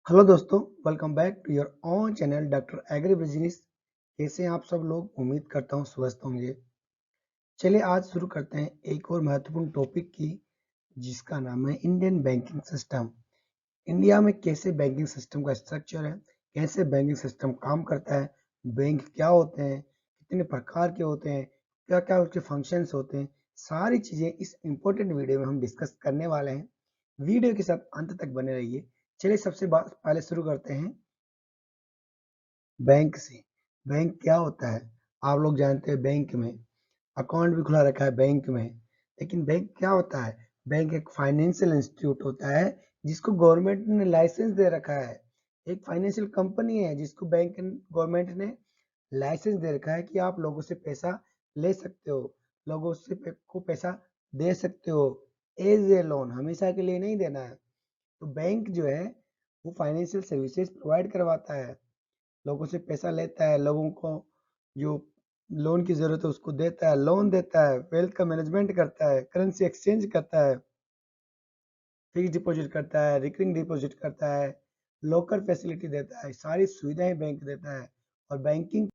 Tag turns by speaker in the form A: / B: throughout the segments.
A: Hello दोस्तों, welcome back to your own channel doctor agri business. कैसे हैं आप सब लोग? उम्मीद करता हूँ स्वस्थ होंगे। चलिए आज शुरू करते हैं एक और महत्वपूर्ण टॉपिक की, जिसका नाम है इंडियन बैंकिंग सिस्टम। इंडिया में कैसे बैंकिंग सिस्टम का स्ट्रक्चर है, कैसे बैंकिंग सिस्टम काम करता है, बैंक क्या होते हैं, कितने प्रकार के होते हैं, क्या क्या उसके फंक्शंस होते हैं, सारी चीज़ें इस इम्पोर्टेंट वीडियो में हम डिस्कस करने वाले हैं। वीडियो के साथ अंत तक बने रहिए। चलिए सबसे पहले शुरू करते हैं बैंक से। बैंक क्या होता है? आप लोग जानते हैं, बैंक में अकाउंट भी खुला रखा है बैंक में। लेकिन बैंक क्या होता है? बैंक एक फाइनेंशियल इंस्टीट्यूट होता है जिसको गवर्नमेंट ने लाइसेंस दे रखा है। एक फाइनेंशियल कंपनी है जिसको बैंक गवर्नमेंट ने लाइसेंस दे रखा है कि आप लोगों से पैसा ले सकते हो, लोगों से को पैसा दे सकते हो एज ए लोन, हमेशा के लिए नहीं देना है। तो बैंक जो है वो फाइनेंशियल सर्विसेज प्रोवाइड करवाता है, लोगों से पैसा लेता है, लोगों को जो लोन की जरूरत है उसको देता है, लोन देता है, वेल्थ का मैनेजमेंट करता है, करेंसी एक्सचेंज करता है, फिक्स डिपॉजिट करता है, रिकरिंग डिपॉजिट करता है, लोकल फैसिलिटी देता है, सारी सुविधाएं बैंक देता है। और बैंकिंग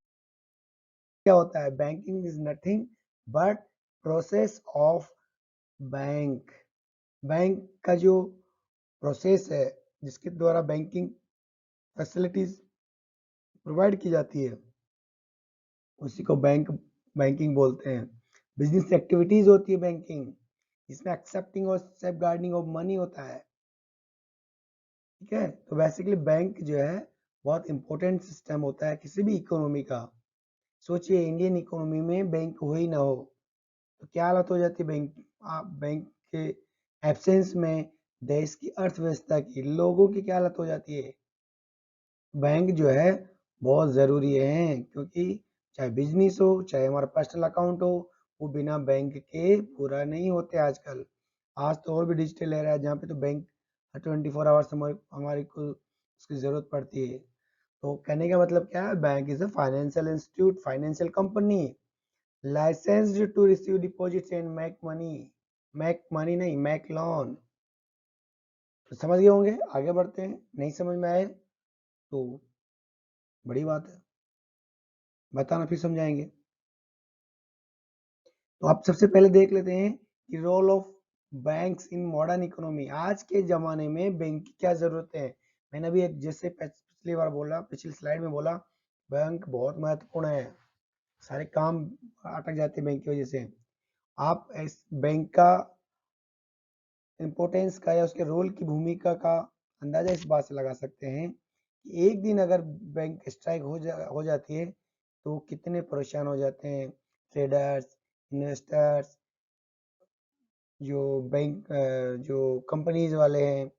A: क्या होता है? Banking is nothing but process of bank. Bank का जो प्रोसेस है जिसके द्वारा बैंकिंग फैसिलिटीज प्रोवाइड की जाती है, उसी को बैंकिंग बोलते हैं। बिजनेस एक्टिविटीज होती है बैंकिंग, इसमें एक्सेप्टिंग और सेफ गार्डिंग ऑफ मनी होता है। ठीक है, तो बेसिकली बैंक जो है बहुत इंपॉर्टेंट सिस्टम होता है किसी भी इकोनॉमी का। सोचिए इंडियन इकोनॉमी में बैंक हो ही ना हो तो क्या हालत हो जाती है बैंक के एब्सेंस में देश की अर्थव्यवस्था की, लोगों की क्या हालत हो जाती है। बैंक जो है बहुत ज़रूरी है, क्योंकि चाहे बिजनेस हो चाहे हमारा पर्सनल अकाउंट हो, वो बिना बैंक के पूरा नहीं होते आजकल। आज तो और भी डिजिटल एरा है जहाँ पे तो बैंक 24 आवर्स हमारी को उसकी ज़रूरत पड़ती है। तो कहने का मतलब क्या है? Bank is a financial institute, financial company licensed to receive deposits and make money नहीं, मेक लोन। तो समझ गए होंगे। आगे बढ़ते हैं, नहीं समझ में आए तो बड़ी बात है, बताना फिर समझाएंगे। तो आप सबसे पहले देख लेते हैं कि role of banks in modern economy. आज के जमाने में बैंक की क्या जरूरत है? मैंने अभी एक जैसे पिछली बार बोला, पिछली स्लाइड में बोला, बैंक बहुत महत्वपूर्ण है, सारे काम अटक जाते हैं बैंक की वजह से। आप इस बैंक का इम्पोर्टेंस का या उसके रोल की भूमिका का अंदाजा इस बात से लगा सकते हैं कि एक दिन अगर बैंक स्ट्राइक हो जाती है तो कितने परेशान हो जाते हैं ट्रेडर्स, इन्वेस्टर्स, जो बैंक जो कंपनीज वाले हैं,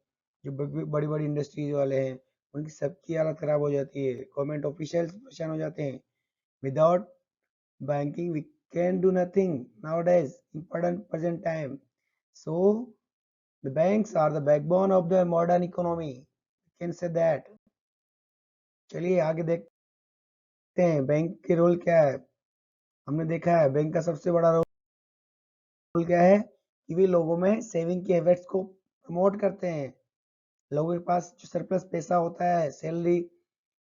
A: जो बड़ी बड़ी इंडस्ट्रीज वाले हैं, उनकी सबकी हालत खराब हो जाती है। गवर्नमेंट ऑफिशियल्स परेशान हो जाते हैं। Without banking we can do nothing nowadays in present time. So the banks are the backbone of the modern economy, you can say that. चलिए आगे देखते हैं बैंक के रोल क्या है। हमने देखा है बैंक का सबसे बड़ा रोल क्या है कि वे लोगों में सेविंग की हैबिट्स को प्रमोट करते हैं। लोगों के पास जो सरप्लस पैसा होता है, सैलरी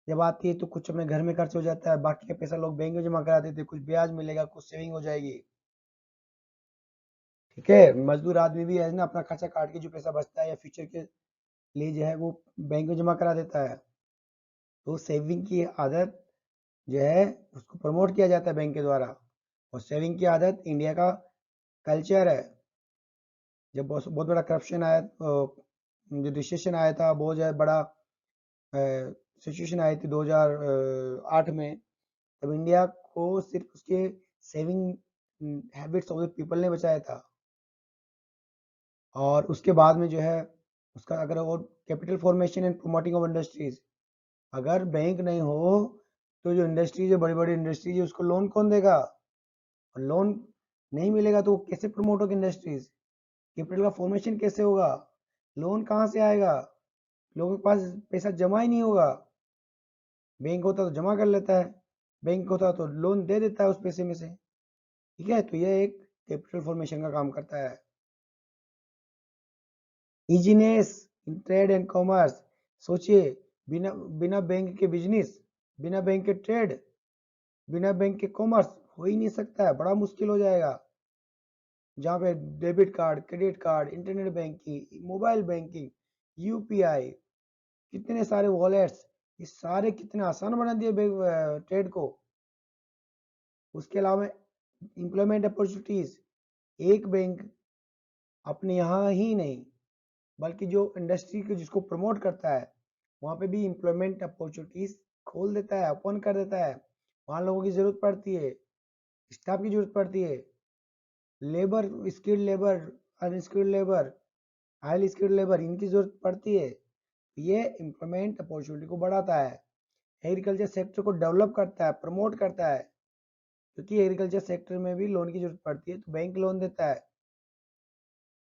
A: जब आती है तो कुछ अपने घर में खर्च हो जाता है, बाकी का पैसा लोग बैंक में जमा करा देते हैं, कुछ ब्याज मिलेगा, कुछ सेविंग हो जाएगी। ठीक है, मजदूर आदमी भी है ना, अपना खर्चा काट के जो पैसा बचता है या फ्यूचर के लिए जो है वो बैंक में जमा करा देता है। तो सेविंग की आदत जो है उसको प्रमोट किया जाता है बैंक के द्वारा। और सेविंग की आदत इंडिया का कल्चर है। जब बहुत बहुत बड़ा करप्शन आया, जो रिसेशन आया था, बहुत ज़्यादा बड़ा सिचुएशन आई थी 2008 में, तब इंडिया को सिर्फ उसके saving habits of the people ने बचाया था। और उसके बाद में जो है उसका अगर और capital formation and promoting of industries, अगर बैंक नहीं हो तो जो इंडस्ट्रीज है, बड़ी बड़ी इंडस्ट्रीज है, उसको लोन कौन देगा? और लोन नहीं मिलेगा तो कैसे प्रमोट होगी इंडस्ट्रीज? कैपिटल का फॉर्मेशन कैसे होगा? लोन कहाँ से आएगा? लोगों के पास पैसा जमा ही नहीं होगा। बैंक होता तो जमा कर लेता है, बैंक होता तो लोन दे देता है उस पैसे में से। ठीक है, तो यह एक कैपिटल फॉर्मेशन का काम करता है। Easiness in trade and commerce, सोचिए, बिना बिना बैंक के बिजनेस, बिना बैंक के ट्रेड, बिना बैंक के कॉमर्स हो ही नहीं सकता है, बड़ा मुश्किल हो जाएगा। जहाँ पे debit card, credit card, internet banking, mobile banking, UPI, कितने सारे वॉलेट्स, ये सारे कितने आसान बना दिए ट्रेड को। उसके अलावा एम्प्लॉयमेंट अपॉर्चुनिटीज, एक बैंक अपने यहाँ ही नहीं बल्कि जो इंडस्ट्री को जिसको प्रमोट करता है वहाँ पे भी एम्प्लॉयमेंट अपॉर्चुनिटीज खोल देता है, ओपन कर देता है। वहाँ लोगों की जरूरत पड़ती है, स्टाफ की जरूरत पड़ती है, labour, skilled labour, unskilled labour, highly skilled labour, इनकी जरूरत पड़ती है। ये एम्प्लॉयमेंट अपॉर्चुनिटी को बढ़ाता है, एग्रीकल्चर सेक्टर को डेवलप करता है, प्रमोट करता है। क्योंकि एग्रीकल्चर सेक्टर में भी लोन की जरूरत पड़ती है तो बैंक लोन देता है,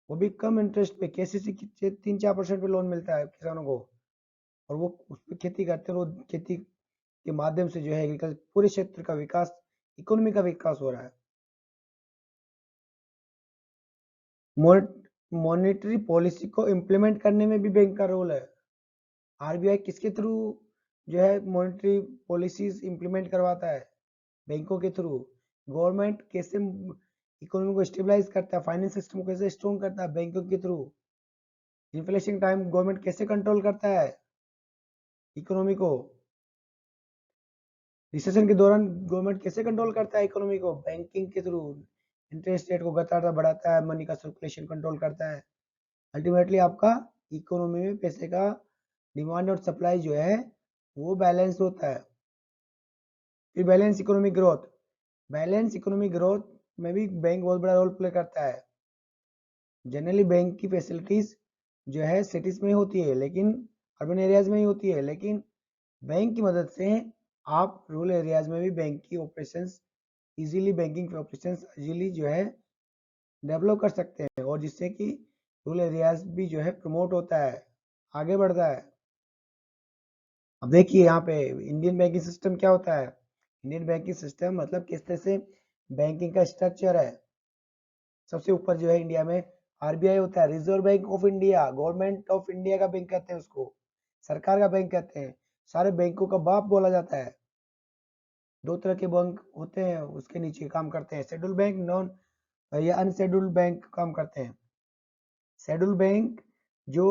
A: वो भी कम इंटरेस्ट पे, केसीसी की 3-4% पे लोन मिलता है किसानों को। और वो उस पर खेती करते हैं, वो खेती के माध्यम से जो है एग्रीकल्चर पूरे क्षेत्र का विकास, इकोनॉमी का विकास हो रहा है। मॉनेटरी पॉलिसी को इम्प्लीमेंट करने में भी बैंक का रोल है। आरबीआई किसके थ्रू जो है मॉनेटरी पॉलिसीज इम्प्लीमेंट करवाता है? बैंकों के थ्रू। गवर्नमेंट कैसे इकोनॉमी को स्टेबलाइज करता है, फाइनेंस सिस्टम को कैसे स्ट्रॉन्ग करता है? बैंकों के थ्रू। इन्फ्लेशन टाइम गवर्नमेंट कैसे कंट्रोल करता है इकोनॉमी को? रिसेशन के दौरान गवर्नमेंट कैसे कंट्रोल करता है इकोनॉमी को? बैंकिंग के थ्रू। इंटरेस्ट रेट को घटाता बढ़ाता है, मनी का सर्कुलेशन कंट्रोल करता है। अल्टीमेटली आपका इकोनॉमी में पैसे का डिमांड और सप्लाई जो है वो बैलेंस होता है। फिर balance economic growth, balance economic growth में भी बैंक बहुत बड़ा रोल प्ले करता है। जनरली बैंक की फैसिलिटीज जो है सिटीज में होती है, लेकिन अर्बन एरियाज में ही होती है, लेकिन बैंक की मदद से आप रूरल एरियाज में भी बैंक की operations easily, banking operations easily जो है डेवलप कर सकते हैं, और जिससे कि रूरल एरियाज भी जो है प्रमोट होता है, आगे बढ़ता है। अब देखिए यहाँ पे इंडियन बैंकिंग सिस्टम क्या होता है। इंडियन बैंकिंग सिस्टम मतलब किस तरह से बैंकिंग का स्ट्रक्चर है। सबसे ऊपर जो है इंडिया में आरबीआई होता है, reserve bank of India, government of India का बैंक कहते हैं उसको, सरकार का बैंक कहते हैं, सारे बैंकों का बाप बोला जाता है। दो तरह के बैंक होते हैं उसके नीचे काम करते हैं, शेड्यूल बैंक, नॉन या अनशेड्यूल्ड बैंक काम करते हैं। शेड्यूल बैंक जो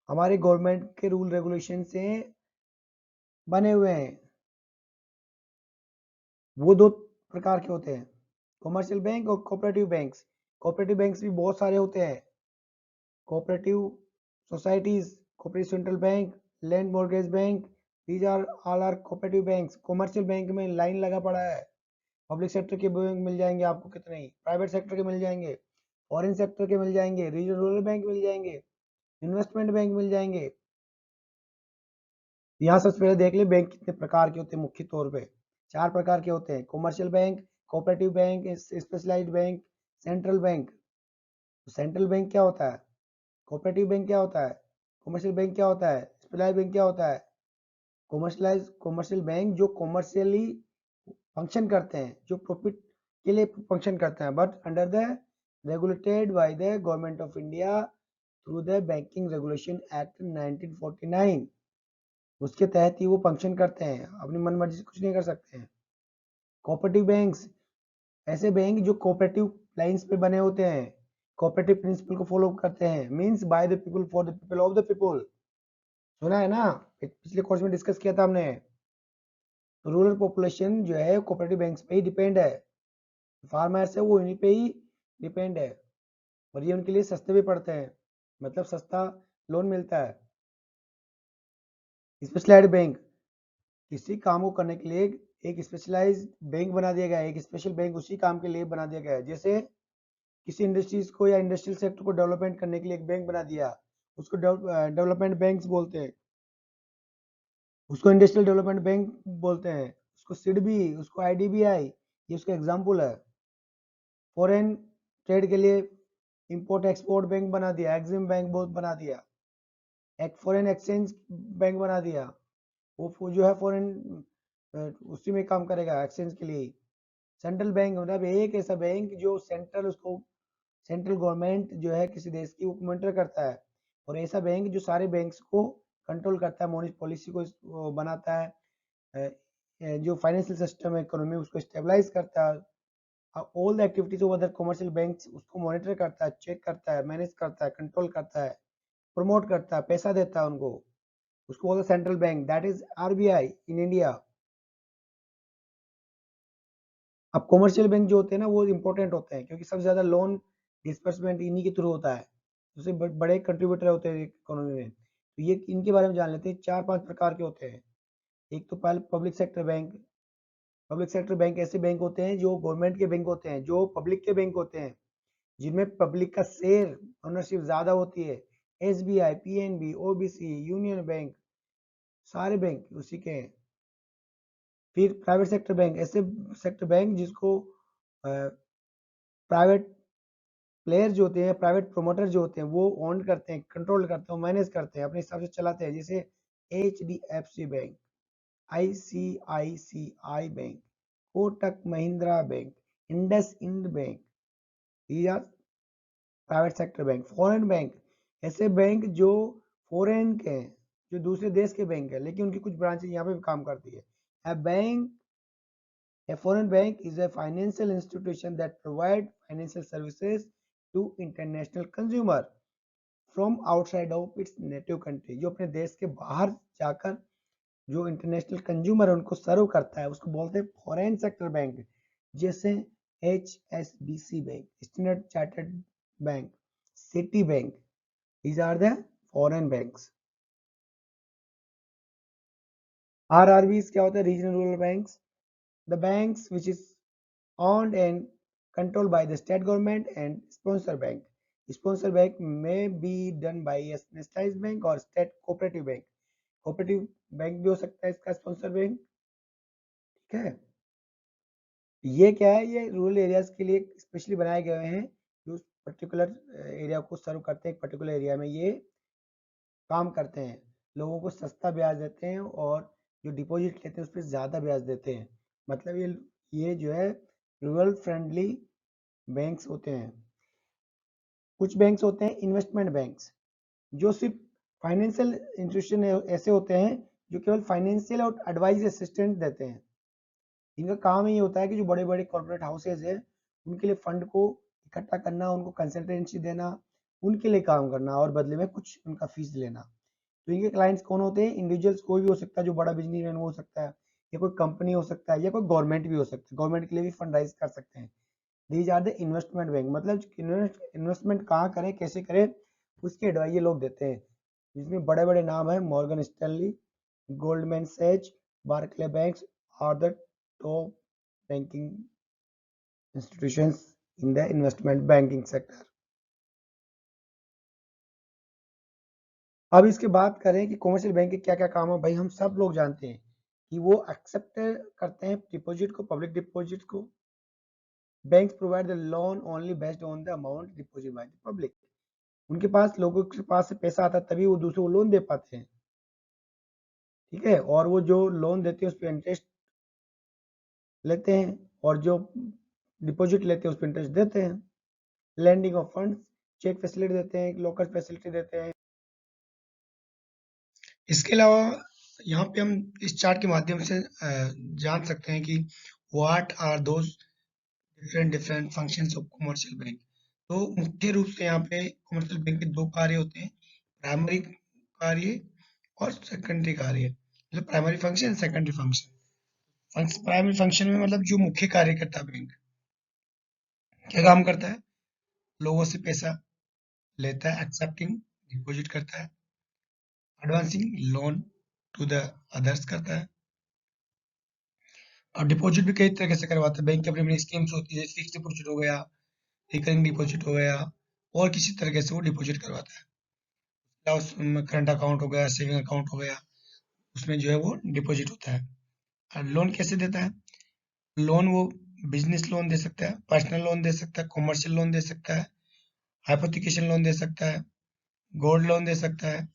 A: हमारे गवर्नमेंट के रूल रेगुलेशन से बने हुए हैं, वो दो प्रकार के होते हैं, कमर्शियल बैंक और कोऑपरेटिव बैंक्स। कोऑपरेटिव बैंक्स भी बहुत सारे होते हैं, cooperative societies, cooperative central bank, land mortgage bank, these are all are cooperative banks. Commercial bank में लाइन लगा पड़ा है, पब्लिक सेक्टर के बैंक मिल जाएंगे आपको कितने ही, प्राइवेट सेक्टर के मिल जाएंगे, फॉरेन सेक्टर के मिल जाएंगे, रीजनल रूरल बैंक मिल जाएंगे, इन्वेस्टमेंट बैंक मिल जाएंगे। यहाँ सबसे पहले देख ले बैंक कितने प्रकार के होते हैं। मुख्य तौर पे 4 प्रकार के होते हैं, commercial bank, cooperative bank, specialised bank, central bank. Central bank क्या होता है? कोऑपरेटिव बैंक क्या होता है? कमर्शियल बैंक क्या होता है? स्पेशलाइज्ड बैंक क्या होता है? कमर्शियल बैंक जो कॉमर्शियली फंक्शन करते हैं, जो प्रॉफिट के लिए फंक्शन करते हैं, but under the regulated by the government of India through the banking regulation act 1949। उसके तहत ही वो फंक्शन करते हैं, अपनी मन मर्जी से कुछ नहीं कर सकते हैं। कोऑपरेटिव बैंक्स ऐसे बैंक जो कोऑपरेटिव लाइंस पे बने होते हैं, कोऑपरेटिव प्रिंसिपल को फॉलो करते हैं, means by the people for the people of the people. सुना है ना, पिछले कोर्स में डिस्कस किया था हमने। रूरल पॉपुलेशन जो है कोऑपरेटिव बैंक्स पे ही डिपेंड है, फार्मर्स है वो इन्हीं पे ही डिपेंड है, और ये उनके लिए सस्ते भी पड़ते हैं, मतलब सस्ता लोन मिलता है। स्पेशलाइज्ड बैंक, किसी काम को करने के लिए एक स्पेशलाइज्ड बैंक बना दिया गया है, एक स्पेशल बैंक उसी काम के लिए बना दिया गया है। जैसे किसी इंडस्ट्रीज को या इंडस्ट्रियल सेक्टर को डेवलपमेंट करने के लिए एक बैंक बना दिया, उसको डेवलपमेंट बैंक बोलते हैं, उसको इंडस्ट्रियल डेवलपमेंट बैंक बोलते हैं, उसको सिडबी, उसको आईडीबीआई, ये उसका एग्जाम्पल है। फॉरेन ट्रेड के लिए इंपोर्ट एक्सपोर्ट बैंक बना दिया, एक्सिम बैंक बहुत बना दिया, एक फॉरेन एक्सचेंज बैंक बना दिया, वो जो है फॉरेन उसी में काम करेगा एक्सचेंज के लिए। सेंट्रल बैंक मतलब एक ऐसा बैंक जो सेंट्रल, उसको सेंट्रल गवर्नमेंट जो है किसी देश की वो मॉनिटर करता है, और ऐसा बैंक जो सारे बैंक्स को कंट्रोल करता है, मॉनिटरी पॉलिसी को बनाता है, जो फाइनेंशियल सिस्टम है इकोनॉमी उसको स्टेबलाइज करता है। All the activities of other commercial banks उसको मॉनिटर करता है, चेक करता है, मैनेज करता है, कंट्रोल करता है, प्रमोट करता है, पैसा देता है उनको, उसको बोलते हैं central bank, that is RBI in India. अब कमर्शियल बैंक जो होते हैं ना वो इंपॉर्टेंट होते हैं क्योंकि सबसे ज्यादा लोन डिस्बर्समेंट इन्हीं के थ्रू होता है, सबसे बड़े कंट्रीब्यूटर होते हैं इकोनॉमी में। तो ये इनके बारे में जान लेते हैं। 4-5 प्रकार के होते हैं। एक तो पहले public sector bank. Public sector bank ऐसे बैंक होते हैं जो गवर्नमेंट के बैंक होते हैं, जो पब्लिक के बैंक होते हैं, जिनमें पब्लिक का शेयर ओनरशिप ज्यादा होती है। SBI, PNB, OBC, union bank, सारे बैंक उसी के हैं। फिर प्राइवेट सेक्टर बैंक, ऐसे सेक्टर बैंक जिसको प्राइवेट प्लेयर जो होते हैं, प्राइवेट प्रोमोटर जो होते हैं वो ओन करते हैं, कंट्रोल करते हैं, मैनेज करते हैं, अपने हिसाब से चलाते हैं, जैसे HDFC bank, ICICI bank, Kotak Mahindra bank, IndusInd bank, these are private sector bank. Foreign bank, ऐसे बैंक जो फॉरेन के हैं, जो दूसरे देश के बैंक है लेकिन उनकी कुछ ब्रांचेज यहाँ पे भी काम करती है। A bank, a foreign bank is a financial institution that provide financial services to international consumer from outside of its native country, जो अपने देश के बाहर जाकर जो इंटरनेशनल कंज्यूमर है उनको सर्व करता है, उसको बोलते हैं फॉरेन सेक्टर बैंक। जैसे HSBC bank, standard chartered bank, city bank, these are the foreign banks। RRBs क्या होता है? Regional rural banks, the banks which is owned and controlled by the state government, and sponsor bank, sponsor bank may be done by a nationalized bank or state cooperative bank। Cooperative bank भी हो सकता है इसका sponsor bank. ठीक है, ये क्या है? ये रूरल एरियाज के लिए स्पेशली बनाए गए हैं, जो पर्टिकुलर एरिया को सर्व करते हैं। एक पर्टिकुलर एरिया में ये काम करते हैं, लोगों को सस्ता ब्याज देते हैं और जो डिपॉजिट लेते हैं उस पर ज़्यादा ब्याज देते हैं। मतलब ये जो है रूरल फ्रेंडली बैंक्स होते हैं। कुछ बैंक्स होते हैं इन्वेस्टमेंट बैंक्स, जो सिर्फ फाइनेंशियल इंस्टीट्यूशन ऐसे होते हैं जो केवल फाइनेंशियल और एडवाइस असिस्टेंट देते हैं। इनका काम ही होता है कि जो बड़े बड़े कॉर्पोरेट हाउसेज है उनके लिए फंड को इकट्ठा करना, उनको कंसल्टेंसी देना, उनके लिए काम करना और बदले में कुछ उनका फीस लेना। तो इनके क्लाइंट्स कौन होते हैं? इंडिविजुअल्स कोई भी हो सकता है, जो बड़ा बिजनेसमैन हो सकता है, या कोई कंपनी हो सकता है, या कोई गवर्नमेंट भी हो सकता है, गवर्नमेंट के लिए भी फंड राइज कर सकते हैं। These are the investment bank, मतलब इन्वेस्टमेंट कहाँ करें, कैसे करें, उसके एडवाइस ये लोग देते हैं। जिसमें बड़े बड़े नाम है, Morgan Stanley, Goldman Sachs, Barclays banks are the top banking institutions in the investment banking sector. अब इसके बात करें कि कॉमर्शियल बैंक के क्या क्या काम है। भाई हम सब लोग जानते हैं कि वो एक्सेप्ट करते हैं डिपॉजिट को, पब्लिक डिपॉजिट को। Banks provide the loan only based on the amount deposit by the public. उनके पास, लोगों के पास से पैसा आता है तभी वो दूसरों को लोन दे पाते हैं। ठीक है, और वो जो लोन देते हैं उस पर इंटरेस्ट लेते हैं, और जो डिपॉजिट लेते हैं उस पर इंटरेस्ट देते हैं। Lending of funds, cheque facility देते हैं, लोकल फैसिलिटी देते हैं। इसके अलावा यहाँ पे हम इस चार्ट के माध्यम से जान सकते हैं कि what are those different different functions of commercial bank. तो मुख्य रूप से यहाँ पे कमर्शियल बैंक के दो कार्य होते हैं, प्राइमरी कार्य और सेकेंडरी कार्य। मतलब primary function, secondary function. Primary function में मतलब जो मुख्य कार्य करता है बैंक, क्या काम करता है? लोगों से पैसा लेता है, एक्सेप्टिंग डिपॉजिट करता है, advancing loan to the others करता है, और डिपॉजिट भी कई तरीके से करवाता है। बैंक की अपनी अपनी स्कीम्स होती है, फिक्स डिपॉजिट हो गया, रिकरिंग डिपॉजिट हो गया, और किसी तरीके से वो डिपॉजिट करवाता है। या उसमें करंट अकाउंट हो गया, सेविंग अकाउंट हो गया, उसमें जो है वो डिपॉजिट होता है। और लोन कैसे देता है? लोन वो बिजनेस लोन दे सकता है, पर्सनल लोन दे सकता है, कॉमर्शियल लोन दे सकता है, हाइपोथिकेशन लोन दे सकता है, गोल्ड लोन दे सकता है।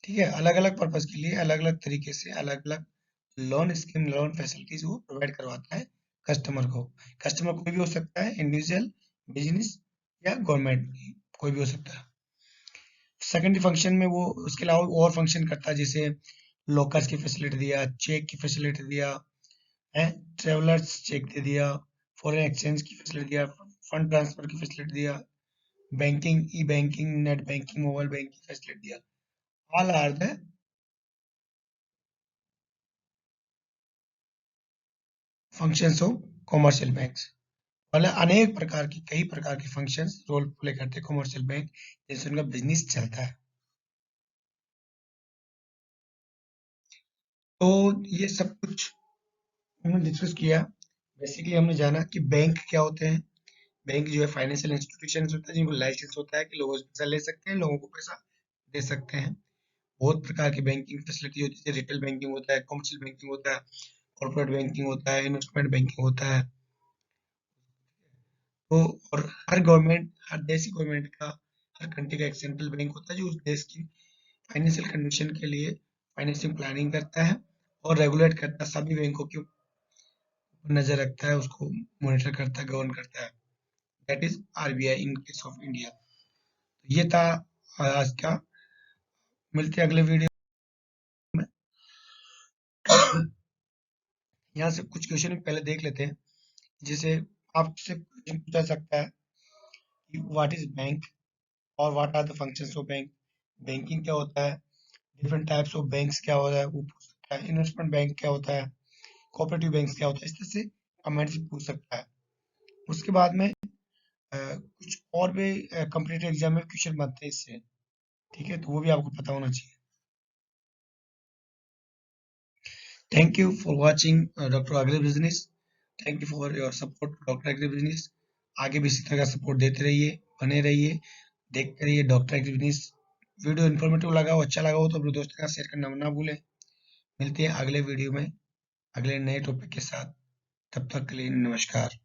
A: ठीक है, अलग अलग पर्पज के लिए अलग अलग तरीके से अलग अलग लोन स्कीम, लोन फैसिलिटीज वो प्रोवाइड करवाता है कस्टमर को। कस्टमर कोई भी हो सकता है, इंडिविजुअल, बिजनेस या गवर्नमेंट, कोई भी हो सकता है। सेकेंडरी फंक्शन में वो उसके अलावा और फंक्शन करता है, जैसे लॉकर्स की फैसिलिटी दिया, चेक की फैसिलिटी दिया है, ट्रेवलर्स चेक दे दिया, फॉरेन एक्सचेंज की फैसिलिटी दिया, फंड ट्रांसफर की फैसिलिटी दिया, banking, e banking, net banking, mobile banking facility दिया। All are the functions of commercial banks. मतलब अनेक प्रकार की, कई प्रकार के फंक्शंस रोल प्ले करते हैं कॉमर्शियल बैंक, जिससे उनका बिजनेस चलता है। तो ये सब कुछ हमने डिस्कस किया। बेसिकली हमने जाना कि बैंक क्या होते हैं। बैंक जो है फाइनेंशियल इंस्टीट्यूशन होता है, जिनको लाइसेंस होता है कि लोगों से पैसा ले सकते हैं, लोगों को पैसा दे सकते हैं। बहुत प्रकार की बैंकिंग फैसिलिटी होती है, रिटेल बैंकिंग होता है, कमर्शियल बैंकिंग होता है, कॉर्पोरेट बैंकिंग होता है, इन्वेस्टमेंट बैंकिंग होता है। तो और हर गवर्नमेंट, हर देश की गवर्नमेंट का, हर कंट्री का एक सेंट्रल बैंक होता है जो उस देश की फाइनेंशियल कंडीशन के लिए फाइनेंशियल प्लानिंग करता है और रेगुलेट करता है, सभी बैंकों के ऊपर नजर रखता है, उसको मॉनिटर करता है, गवर्न करता है। That is RBI in case of India. ये था आज का। मिलते हैं अगले वीडियो में। यहाँ से कुछ क्वेश्चन पहले देख लेते हैं। जैसे आपसे क्वेश्चन पूछा सकता है कि व्हाट इज बैंक और what are the functions of bank. Banking क्या होता है, डिफरेंट टाइप्स ऑफ बैंक्स क्या होता है, वो पूछ सकता है। इन्वेस्टमेंट बैंक क्या होता है, कोऑपरेटिव बैंक्स क्या होता है, इस तरह से कमेंट से पूछ सकता है। उसके बाद में कुछ और भी कॉम्पिटिटिव एग्जाम में क्वेश्चन बनते हैं इससे, ठीक है, तो वो भी आपको पता होना चाहिए। Thank you for watching doctor agri business. Thank you for your support doctor agri business. आगे भी इसी तरह का सपोर्ट देते रहिए, बने रहिए, देखते रहिए doctor agri business. Video informative लगा हो, अच्छा लगा हो तो अपने दोस्तों के साथ शेयर करना ना भूलें। मिलते हैं अगले वीडियो में अगले नए टॉपिक के साथ। तब तक के लिए नमस्कार।